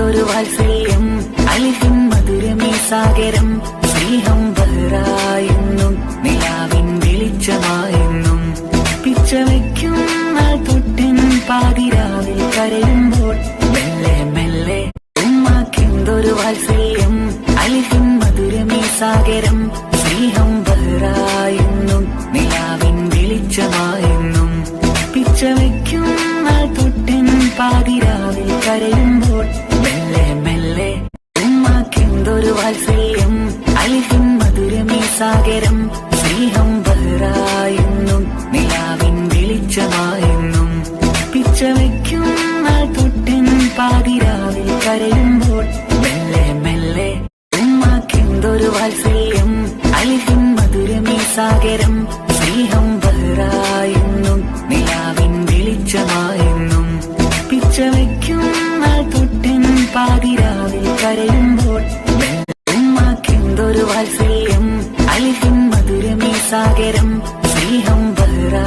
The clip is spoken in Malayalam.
ഉമ്മാക്കെന്തൊരു വാത്സല്യം അലിഹിൻ മധുരമീ സാഗരം സ്നേഹം ബഹ്റായെന്നും നിലാവിൻ വെളിച്ചമായെന്നും പിച്ചവയ്ക്കും നാൾ തൊട്ടിൻ പാതിരാവിൽ കരയുമ്പോൾ മെല്ലെ മെല്ലെ ഉമ്മാക്കെന്തൊരു വാത്സല്യം അലിഹിൻ മധുരമീ സാഗരം സ്നേഹം ബഹ്റായെന്നും നിലാവിൻ വെളിച്ചമായെന്നും പിച്ചവയ്ക്കും നാൾ തൊട്ടിൻ പാതിരാവിൽ കരയുമ്പോൾ മെല്ലെ മെല്ലെ ഉമ്മാക്കെന്തൊരു വാത്സല്യം അലിഹിൻ മധുരമീ സാഗരം സ്നേഹം ബഹ്റായെന്നും നിലാവിൻ വെളിച്ചമായെന്നും പിച്ചവയ്ക്കും നാൾ തൊട്ടിൻ പാതിരാവിൽ കരയുമ്പോൾ മെല്ലെ മെല്ലെ ഉമ്മാക്കെന്തൊരു വാത്സല്യം അലിഹിൻ മധുരമീ സാഗരം സ്നേഹം ബഹ്റായെന്നും നിലാവിൻ വെളിച്ചമായെന്നും പിച്ചവയ്ക്കും നാൾ തൊട്ടിൻ പാതിരാവിൽ കരയുമ്പോൾ ഉമ്മാക്കെന്തൊരു വാത്സല്യം അലിഹിൻ മധുരമീ സാഗരം സ്നേഹം ബഹ്റാ